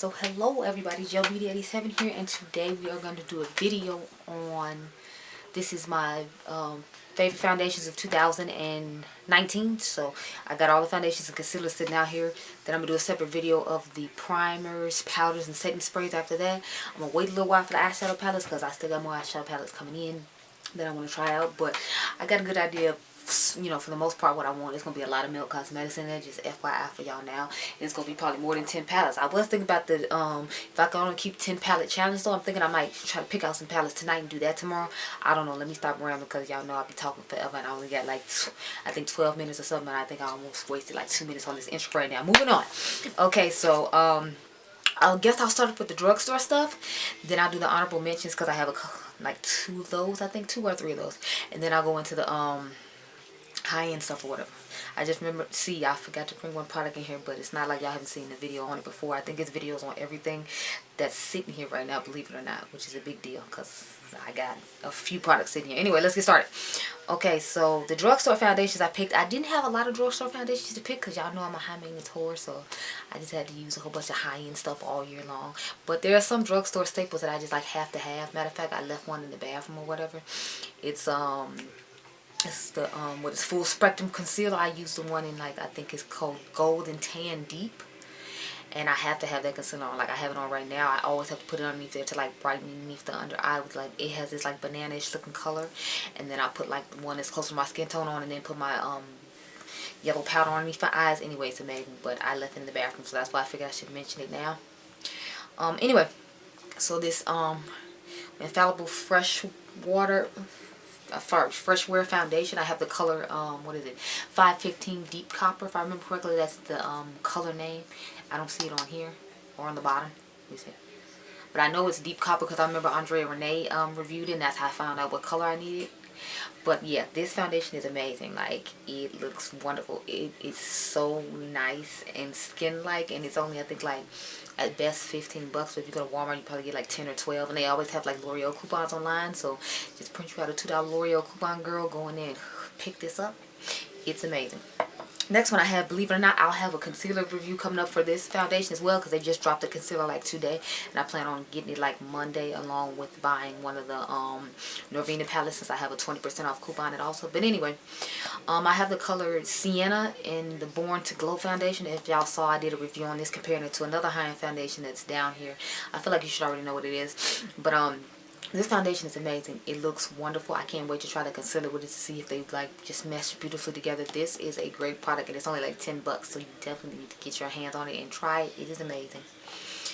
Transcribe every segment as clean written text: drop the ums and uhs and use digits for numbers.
So hello everybody, Joe Beauty87 here, and today we are going to do a video on, this is my favorite foundations of 2019. So I got all the foundations and concealers sitting out here. Then I'm going to do a separate video of the primers, powders, and setting sprays after that. I'm going to wait a little while for the eyeshadow palettes because I still got more eyeshadow palettes coming in that I want to try out. But I got a good idea of, for the most part, what I want. It's going to be a lot of Milk Cosmetics in there, just FYI for y'all now. It's going to be probably more than 10 palettes. I was thinking about the, if I can only keep 10 palette challenge though, I'm thinking I might try to pick out some palettes tonight and do that tomorrow. I don't know. Let me stop rambling because y'all know I'll be talking forever and I only got like, I think 12 minutes or something. And I think I almost wasted like 2 minutes on this intro right now. Moving on. Okay, so, I guess I'll start off with the drugstore stuff. Then I'll do the honorable mentions because I have like 2 of those. I think 2 or 3 of those. And then I'll go into the, high-end stuff or whatever. I just remember, I forgot to bring one product in here, but it's not like y'all haven't seen the video on it before. I think it's videos on everything that's sitting here right now, believe it or not, which is a big deal because I got a few products sitting here. Anyway, let's get started. Okay, so the drugstore foundations I picked, I didn't have a lot of drugstore foundations to pick because y'all know I'm a high-maintenance whore, so I just had to use a whole bunch of high-end stuff all year long. But there are some drugstore staples that I just like have to have. Matter of fact, I left one in the bathroom or whatever. It's the what is full spectrum concealer. I use the one in, like, I think it's called Gold and Tan Deep, and I have to have that concealer on. Like, I have it on right now. I always have to put it underneath there to like brighten underneath the under eye with, like, it has this like banana-ish looking color, and then I put like the one that's close to my skin tone on, and then put my yellow powder underneath my eyes. Anyway, it's amazing, but I left it in the bathroom, so that's why I figured I should mention it now. Anyway, so this infallible fresh water fresh wear foundation. I have the color, what is it, 515 Deep Copper, if I remember correctly. That's the color name. I don't see it on here or on the bottom. Let me see. But I know it's Deep Copper because I remember Andrea Renee reviewed it, and that's how I found out what color I needed. But yeah, this foundation is amazing. Like, it looks wonderful. It is so nice and skin-like, and it's only, I think, like, at best 15 bucks. But if you go to Walmart, you probably get like 10 or 12, and they always have like L'Oreal coupons online. So just print you out a $2 L'Oreal coupon, girl. Go in there and pick this up. It's amazing. Next one I have, believe it or not, I'll have a concealer review coming up for this foundation as well, because they just dropped the concealer like today, and I plan on getting it like Monday along with buying one of the Norvina palettes, since I have a 20% off coupon it also. But anyway, I have the color Sienna in the Born to Glow foundation. If y'all saw, I did a review on this comparing it to another high-end foundation that's down here. I feel like you should already know what it is, but this foundation is amazing. It looks wonderful. I can't wait to try to conceal it with it to see if they like just mesh beautifully together. This is a great product, and it's only like 10 bucks, so you definitely need to get your hands on it and try it. It is amazing.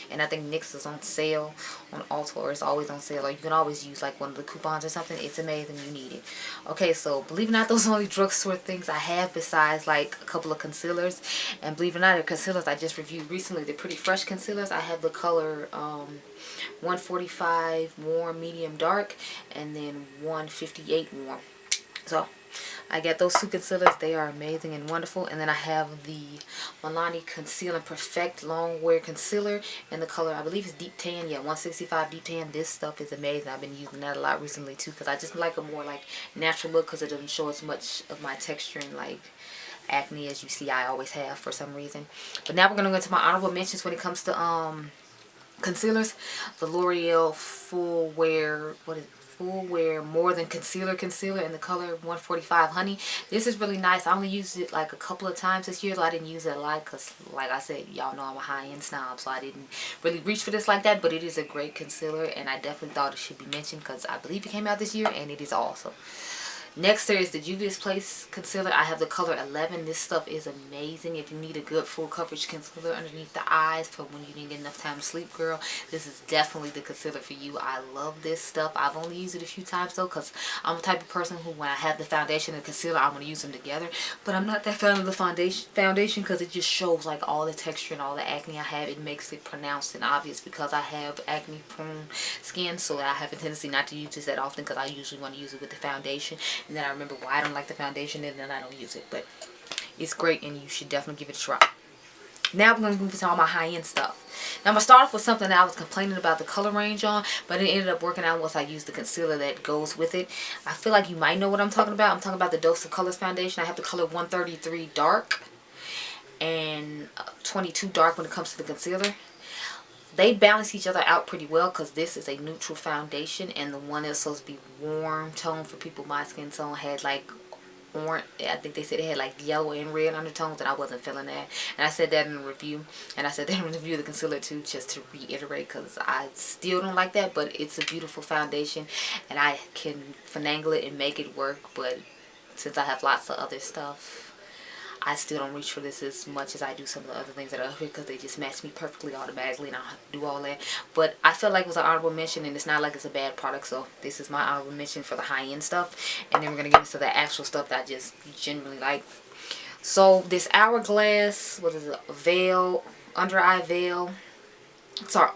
And I think NYX is on sale on Ulta, or it's always on sale, or you can always use like one of the coupons or something. It's amazing. You need it. Okay, so believe it or not, those are only drugstore things I have besides like a couple of concealers. And believe it or not, the concealers I just reviewed recently, they're pretty fresh concealers. I have the color 145 warm, medium, dark, and then 158 warm. So I get those 2 concealers. They are amazing and wonderful. And then I have the Milani Conceal and Perfect Long Wear Concealer in the color, I believe it's Deep Tan. Yeah, 165 Deep Tan. This stuff is amazing. I've been using that a lot recently too, because I just like a more like natural look, because it doesn't show as much of my texture and like acne as you see I always have for some reason. But now we're going to go into my honorable mentions when it comes to concealers. The L'Oreal Full Wear, Full Wear More Than Concealer in the color 145 Honey. This is really nice. I only used it like a couple of times this year, so I didn't use it a lot because, like I said, y'all know I'm a high-end snob, so I didn't really reach for this like that. But it is a great concealer, and I definitely thought it should be mentioned because I believe it came out this year, and it is awesome. Next there is the Juvia's Place concealer. I have the color 11. This stuff is amazing. If you need a good full coverage concealer underneath the eyes for when you didn't get enough time to sleep, girl, this is definitely the concealer for you. I love this stuff. I've only used it a few times though, because I'm the type of person who, when I have the foundation and concealer, I'm going to use them together. But I'm not that fan of the foundation because it just shows like all the texture and all the acne I have. It makes it pronounced and obvious because I have acne prone skin, so I have a tendency not to use this that often because I usually want to use it with the foundation. And then I remember why I don't like the foundation, and then I don't use it. But it's great, and you should definitely give it a try. Now we're going to move into all my high-end stuff. Now I'm going to start off with something that I was complaining about the color range on, but it ended up working out once I used the concealer that goes with it. I feel like you might know what I'm talking about. I'm talking about the Dose of Colors foundation. I have the color 133 dark and 22 dark when it comes to the concealer. they balance each other out pretty well, because this is a neutral foundation and the one that's supposed to be warm tone for people my skin tone had like orange. I think they said it had like yellow and red undertones, and I wasn't feeling that. And I said that in the review, and I said that in the review of the concealer too, just to reiterate, because I still don't like that. But it's a beautiful foundation and I can finagle it and make it work. But since I have lots of other stuff, I still don't reach for this as much as I do some of the other things that are up here, because they just match me perfectly automatically and I don't have to do all that. But I feel like it was an honorable mention, and it's not like it's a bad product, so this is my honorable mention for the high-end stuff. And then we're going to get into the actual stuff that I just genuinely like. So this Hourglass, what is it, veil, under eye veil, sorry,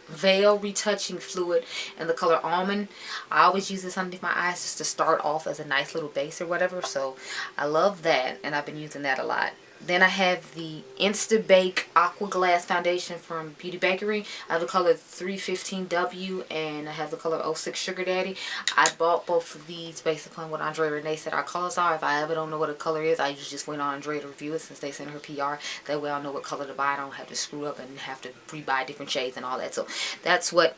veil retouching fluid in the color Almond. I always use this underneath my eyes just to start off as a nice little base or whatever, so I love that, and I've been using that a lot. Then I have the Insta Bake Aqua Glass Foundation from Beauty Bakery. I have the color 315W and I have the color 06 Sugar Daddy. I bought both of these based upon what Andrea Renee said our colors are. If I ever don't know what a color is, I usually just wait on Andrea to review it, since they send her PR. That way I'll know what color to buy. I don't have to screw up and have to re-buy different shades and all that. So that's what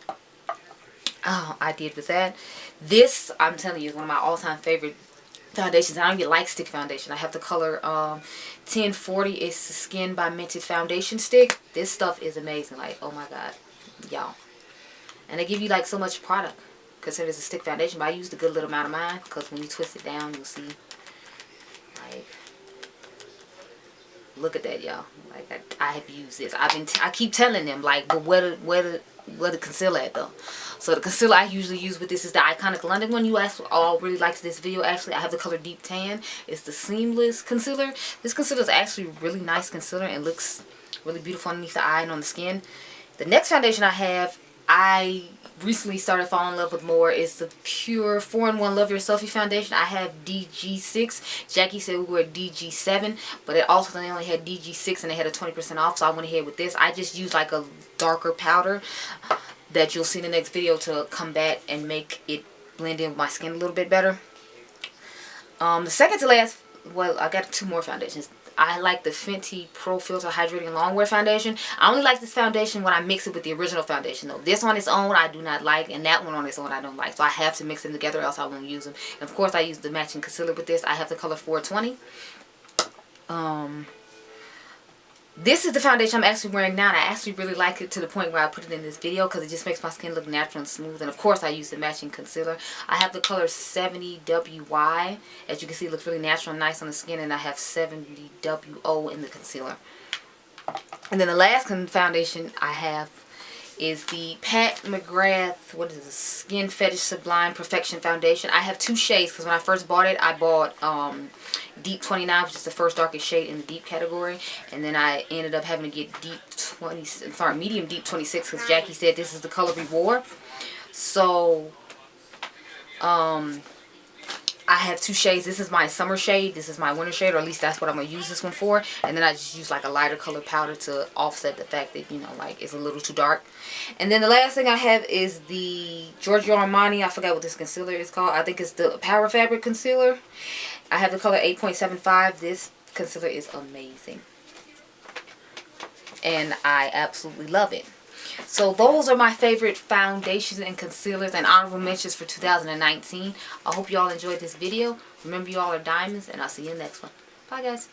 I did with that. This, I'm telling you, is one of my all-time favorite foundations. I don't even like stick foundation. I have the color 1040. It's the Skin by Minted Foundation Stick. This stuff is amazing. Like, oh my god, y'all. And they give you like so much product, considered as a stick foundation. But I used a good little amount of mine, because when you twist it down, you'll see. Like, look at that, y'all. Like, I have used this. I keep telling them, like, but where the concealer at though? So the concealer I usually use with this is the Iconic London one. You all really liked this video. Actually, I have the color Deep Tan. It's the Seamless Concealer. This concealer is actually really nice concealer and looks really beautiful underneath the eye and on the skin. The next foundation I have, I recently started falling in love with more, is the Pure 4-in-1 Love Your Selfie Foundation. I have DG6. Jackie said we were DG7, but it also they only had DG6 and they had a 20% off, so I went ahead with this. I just used like a darker powder that you'll see in the next video to combat and make it blend in with my skin a little bit better. The second to last, well, I got two more foundations. I like the Fenty Pro Filter Hydrating Longwear Foundation. I only like this foundation when I mix it with the original foundation though. This on its own I do not like, and that one on its own I don't like. So I have to mix them together, else I won't use them. And of course I use the matching concealer with this. I have the color 420. This is the foundation I'm actually wearing now, and I actually really like it to the point where I put it in this video, because it just makes my skin look natural and smooth. And of course I use the matching concealer. I have the color 70WY. As you can see, it looks really natural and nice on the skin, and I have 70WO in the concealer. And then the last foundation I have is the Pat McGrath, what is this, Skin Fetish Sublime Perfection Foundation. I have two shades, because when I first bought it, I bought Deep 29, which is the first darkest shade in the deep category, and then I ended up having to get medium deep 26, because Jackie said this is the color Reward. So I have two shades. This is my summer shade, this is my winter shade, or at least that's what I'm going to use this one for. And then I just use like a lighter color powder to offset the fact that, you know, like it's a little too dark. And then the last thing I have is the Giorgio Armani, I forgot what this concealer is called. I think it's the Power Fabric Concealer. I have the color 8.75. This concealer is amazing, and I absolutely love it. So those are my favorite foundations and concealers and honorable mentions for 2019. I hope you all enjoyed this video. Remember, you all are diamonds, and I'll see you in the next one. Bye, guys.